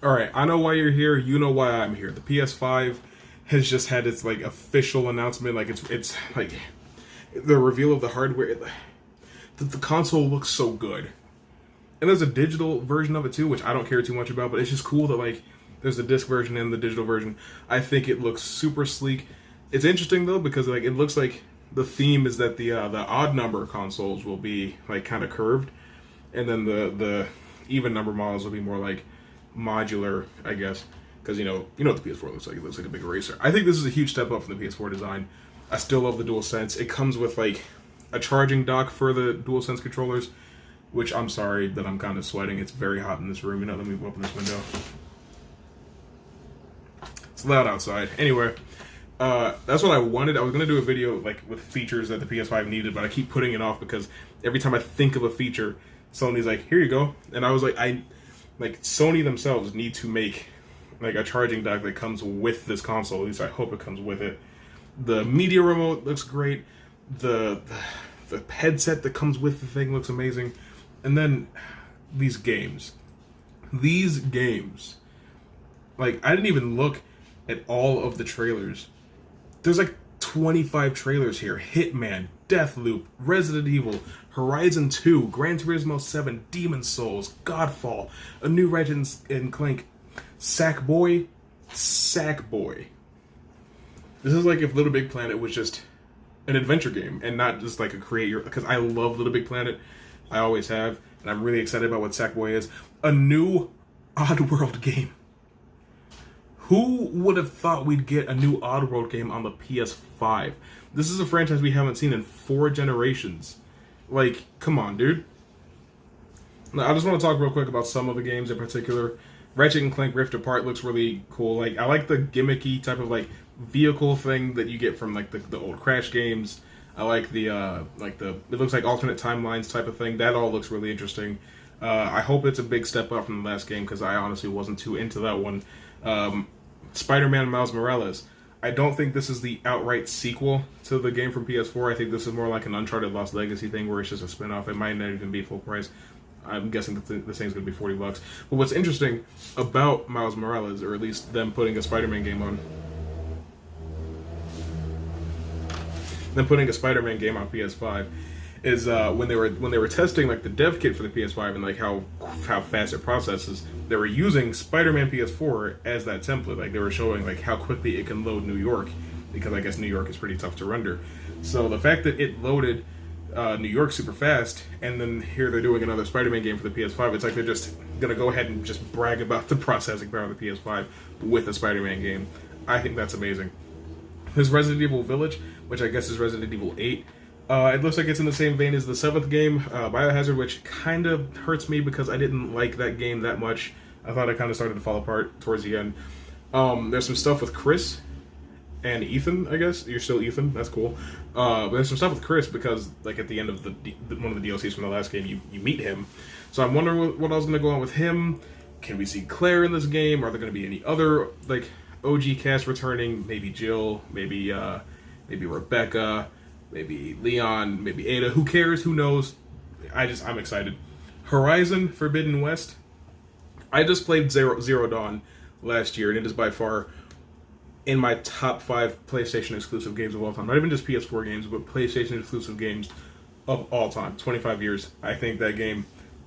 All right, I know why you're here. You know why I'm here. The PS5 has just had its like official announcement. Like it's like the reveal of the hardware. The console looks so good, and there's a digital version of it too, which I don't care too much about. But it's just cool that like there's the disc version and the digital version. I think it looks super sleek. It's interesting though because like it looks like the theme is that the odd number consoles will be like kind of curved, and then the even number models will be more like modular, I guess, because you know what the PS4 looks like. It looks like a big eraser. I think this is a huge step up from the PS4 design. I still love the DualSense. It comes with like a charging dock for the DualSense controllers, which I'm sorry that I'm kind of sweating. It's very hot in this room. Let me open this window. It's loud outside. Anyway, that's what I wanted. I was gonna do a video like with features that the PS5 needed, but I keep putting it off because every time I think of a feature, Sony's like, "Here you go," and I was like, like Sony themselves need to make like a charging dock that comes with this console. At least I hope it comes with it. The media remote looks great. The headset that comes with the thing looks amazing. And then these games. Like I didn't even look at all of the trailers. There's like 25 trailers here. Hitman, Deathloop, Resident Evil, Horizon 2, Gran Turismo 7, Demon Souls, Godfall, a new Ratchet and Clank, Sackboy. This is like if Little Big Planet was just an adventure game and not just like a create your, because I love Little Big Planet. I always have, and I'm really excited about what Sackboy is. A new Oddworld game. Who would have thought we'd get a new Oddworld game on the PS5? This is a franchise we haven't seen in 4 generations. Like, come on, dude. Now, I just want to talk real quick about some of the games in particular. Ratchet and Clank Rift Apart looks really cool. Like, I like the gimmicky type of like vehicle thing that you get from like the old Crash games. I like the it looks like alternate timelines type of thing. That all looks really interesting. I hope it's a big step up from the last game because I honestly wasn't too into that one. Spider-Man Miles Morales. I don't think this is the outright sequel to the game from PS4. I think this is more like an Uncharted Lost Legacy thing where it's just a spin-off. It might not even be full price. I'm guessing that this thing's going to be $40. But what's interesting about Miles Morales, or at least them putting a Spider-Man game on, PS5, is when they were testing like the dev kit for the PS5 and like how fast it processes, they were using Spider-Man PS4 as that template. Like they were showing like how quickly it can load New York, because I guess New York is pretty tough to render. So the fact that it loaded New York super fast, and then here they're doing another Spider-Man game for the PS5, it's like they're just gonna go ahead and just brag about the processing power of the PS5 with a Spider-Man game. I think that's amazing. There's Resident Evil Village, which I guess is Resident Evil 8. It looks like it's in the same vein as the 7th game, Biohazard, which kind of hurts me because I didn't like that game that much. I thought it kind of started to fall apart towards the end. There's some stuff with Chris and Ethan, I guess. You're still Ethan, that's cool. But there's some stuff with Chris because, like, at the end of one of the DLCs from the last game, you meet him. So I'm wondering what else is going to go on with him. Can we see Claire in this game? Are there going to be any other, like, OG cast returning? Maybe Jill, maybe Rebecca, maybe Leon, maybe Ada. Who cares? Who knows? I'm excited. Horizon Forbidden West. I just played Zero Dawn last year, and it is by far in my top 5 PlayStation exclusive games of all time. Not even just PS4 games, but PlayStation exclusive games of all time. 25 years. I think that game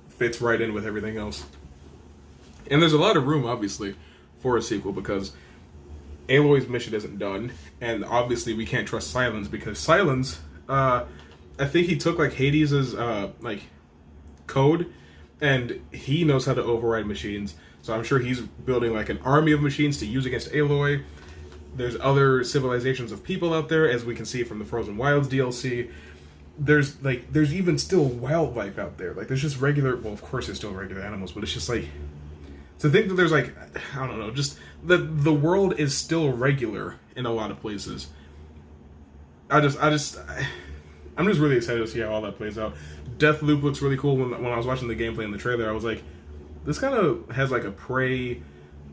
fits right in with everything else. And there's a lot of room, obviously, for a sequel because Aloy's mission isn't done, and obviously we can't trust Silence because Silence, I think he took like Hades' like code, and he knows how to override machines. So I'm sure he's building like an army of machines to use against Aloy. There's other civilizations of people out there, as we can see from the Frozen Wilds DLC. There's even still wildlife out there. Like there's just regular. Well, of course there's still regular animals, but it's just like, to think that there's like, I don't know, just that the world is still regular in a lot of places. I'm just really excited to see how all that plays out. Deathloop looks really cool. When I was watching the gameplay in the trailer, I was like, this kind of has like a Prey,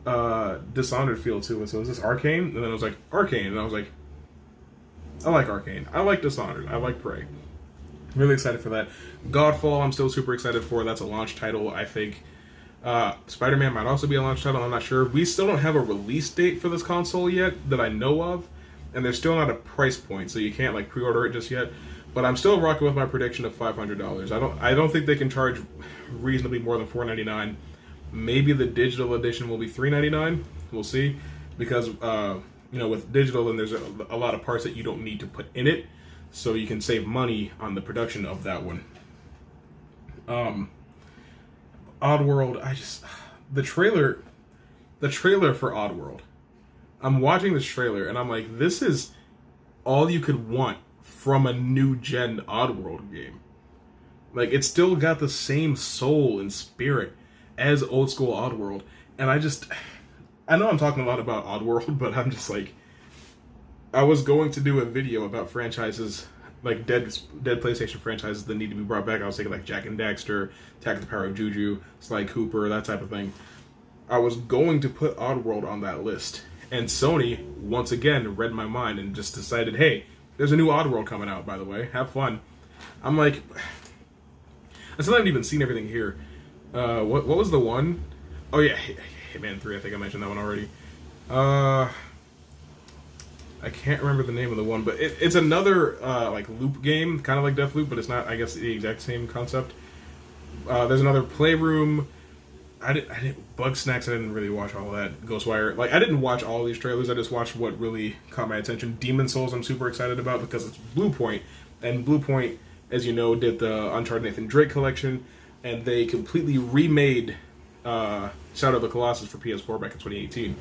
Dishonored feel to it. So is this Arcane? And then I was like, Arcane, and I was like, I like Arcane. I like Dishonored. I like Prey. Really excited for that. Godfall, I'm still super excited for. That's a launch title, I think. Spider-Man might also be a launch title. I'm not sure. We still don't have a release date for this console yet that I know of, and there's still not a price point, so you can't like pre-order it just yet. But I'm still rocking with my prediction of $500. I don't think they can charge reasonably more than $499. Maybe the digital edition will be $399. We'll see, because with digital, then there's a lot of parts that you don't need to put in it, so you can save money on the production of that one. Oddworld, the trailer for Oddworld. I'm watching this trailer and I'm like, this is all you could want from a new gen Oddworld game. Like, it's still got the same soul and spirit as old school Oddworld, and I know I'm talking a lot about Oddworld, but I'm just like, I was going to do a video about franchises, like dead PlayStation franchises that need to be brought back. I was thinking like Jak and Daxter, Attack of the Power of Juju, Sly Cooper, that type of thing. I was going to put Oddworld on that list, and Sony once again read my mind and just decided, hey, there's a new Oddworld coming out, by the way, have fun. I'm like, I still haven't even seen everything here. What was the one? Oh yeah, Hitman 3, I think I mentioned that one already. I can't remember the name of the one, but it's another like loop game, kind of like Deathloop, but it's not, I guess, the exact same concept. There's another Playroom. I didn't Bugsnax. I didn't really watch all of that. Ghostwire. Like, I didn't watch all these trailers. I just watched what really caught my attention. Demon Souls, I'm super excited about because it's Bluepoint, and Bluepoint, as you know, did the Uncharted Nathan Drake collection, and they completely remade Shadow of the Colossus for PS4 back in 2018.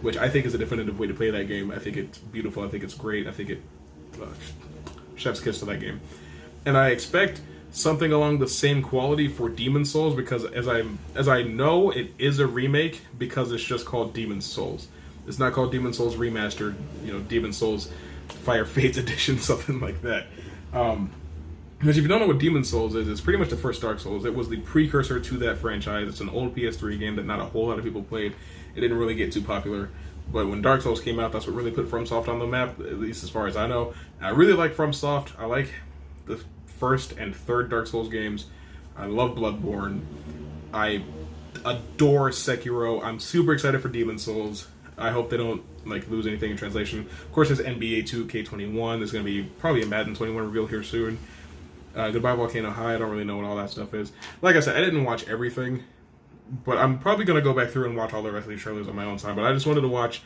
Which I think is a definitive way to play that game. I think it's beautiful. I think it's great. I think it chef's kiss to that game. And I expect something along the same quality for Demon Souls, because as I know, it is a remake because it's just called Demon Souls. It's not called Demon Souls Remastered. Demon Souls Fire Fates Edition, something like that. Because if you don't know what Demon Souls is, it's pretty much the first Dark Souls. It was the precursor to that franchise. It's an old PS3 game that not a whole lot of people played. It didn't really get too popular. But when Dark Souls came out, that's what really put FromSoft on the map, at least as far as I know. And I really like FromSoft. I like the first and third Dark Souls games. I love Bloodborne. I adore Sekiro. I'm super excited for Demon Souls. I hope they don't lose anything in translation. Of course, there's NBA 2K21. There's going to be probably a Madden 21 reveal here soon. Goodbye Volcano High. I don't really know what all that stuff is. Like I said, I didn't watch everything, but I'm probably going to go back through and watch all the rest of these trailers on my own time. But I just wanted to watch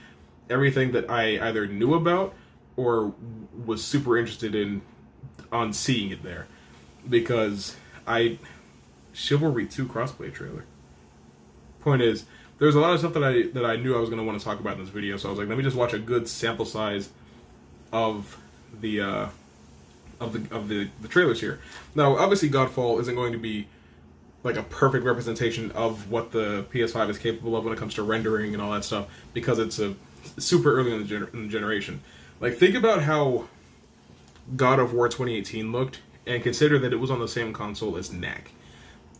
everything that I either knew about or was super interested in on seeing it there. Because Chivalry 2 crossplay trailer. Point is, there's a lot of stuff that I knew I was going to want to talk about in this video, so I was like, let me just watch a good sample size of the trailers here. Now, obviously, Godfall isn't going to be like a perfect representation of what the PS5 is capable of when it comes to rendering and all that stuff, because it's super early in the generation. Like, think about how God of War 2018 looked, and consider that it was on the same console as Knack.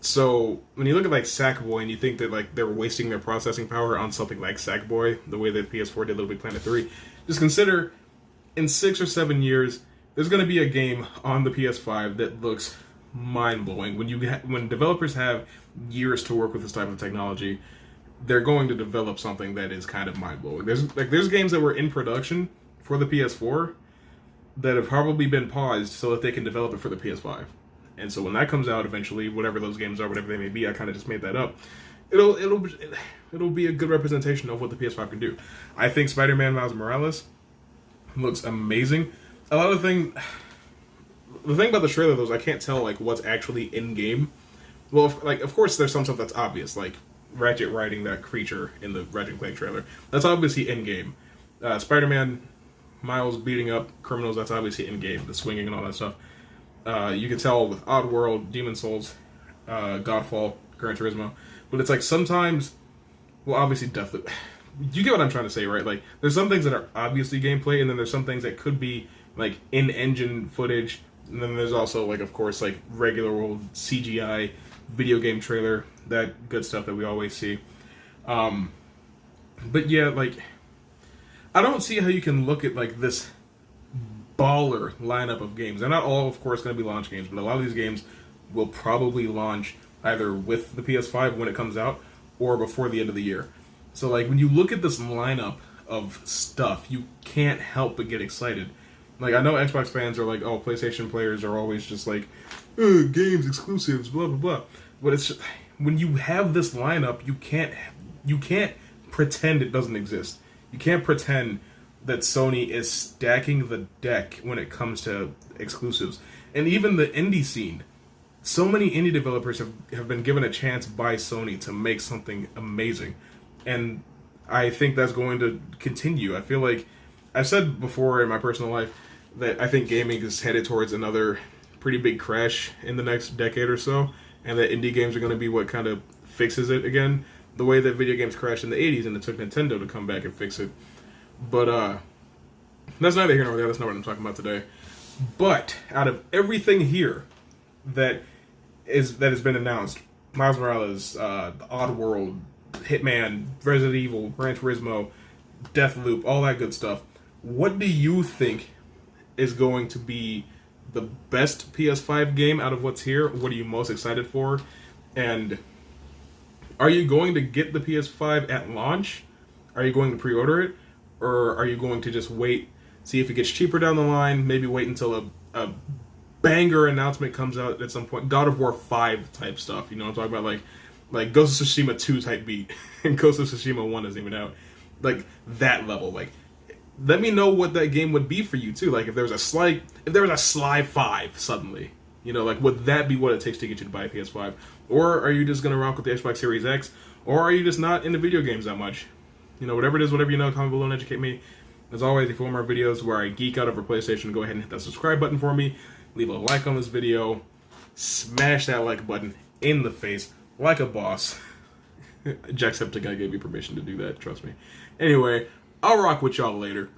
So when you look at Sackboy and you think that they were wasting their processing power on something like Sackboy, the way that PS4 did Little Big Planet 3, just consider in 6 or 7 years there's going to be a game on the PS5 that looks mind-blowing. When developers have years to work with this type of technology, they're going to develop something that is kind of mind-blowing. There's games that were in production for the PS4 that have probably been paused so that they can develop it for the PS5. And so when that comes out eventually, whatever those games are, whatever they may be, I kind of just made that up. It'll be a good representation of what the PS5 can do. I think Spider-Man Miles Morales looks amazing. A lot of the thing about the trailer though is I can't tell what's actually in game. Well, of course there's some stuff that's obvious, like Ratchet riding that creature in the Ratchet & Clank trailer. That's obviously in game. Spider-Man Miles beating up criminals, that's obviously in game. The swinging and all that stuff. You can tell with Oddworld, Demon Souls, Godfall, Gran Turismo, but it's sometimes, well, obviously Deathloop. You get what I'm trying to say, right? There's some things that are obviously gameplay, and then there's some things that could be in-engine footage, and then there's also of course regular old CGI video game trailer, that good stuff that we always see. But yeah, I don't see how you can look at this baller lineup of games. They're not all, of course, going to be launch games, but a lot of these games will probably launch either with the PS5 when it comes out, or before the end of the year. So like when you look at this lineup of stuff, you can't help but get excited. Like I know Xbox fans are like, oh, PlayStation players are always just like, games exclusives, blah blah blah. But it's just, when you have this lineup, you can't pretend it doesn't exist. You can't pretend that Sony is stacking the deck when it comes to exclusives. And even the indie scene, so many indie developers have been given a chance by Sony to make something amazing. And I think that's going to continue. I feel like I've said before in my personal life that I think gaming is headed towards another pretty big crash in the next decade or so, and that indie games are going to be what kind of fixes it again, the way that video games crashed in the 80s and it took Nintendo to come back and fix it. But that's neither here nor there. That's not what I'm talking about today. But out of everything here that has been announced, Miles Morales, Oddworld, Hitman, Resident Evil, Gran Turismo, Deathloop, all that good stuff, what do you think is going to be the best PS5 game out of what's here? What are you most excited for? And are you going to get the PS5 at launch? Are you going to pre-order it? Or are you going to just wait, see if it gets cheaper down the line, maybe wait until a banger announcement comes out at some point? God of War 5 type stuff, you know what I'm talking about? Like Ghost of Tsushima 2 type beat, and Ghost of Tsushima 1 isn't even out. Like, that level. Like, let me know what that game would be for you, too. Like, if there was a Sly 5 suddenly, you know, like, would that be what it takes to get you to buy a PS5? Or are you just going to rock with the Xbox Series X? Or are you just not into video games that much? You know, whatever it is, whatever you know, comment below and educate me. As always, if you want more videos where I geek out over PlayStation, go ahead and hit that subscribe button for me. Leave a like on this video. Smash that like button in the face like a boss. Jacksepticeye gave me permission to do that, trust me. Anyway, I'll rock with y'all later.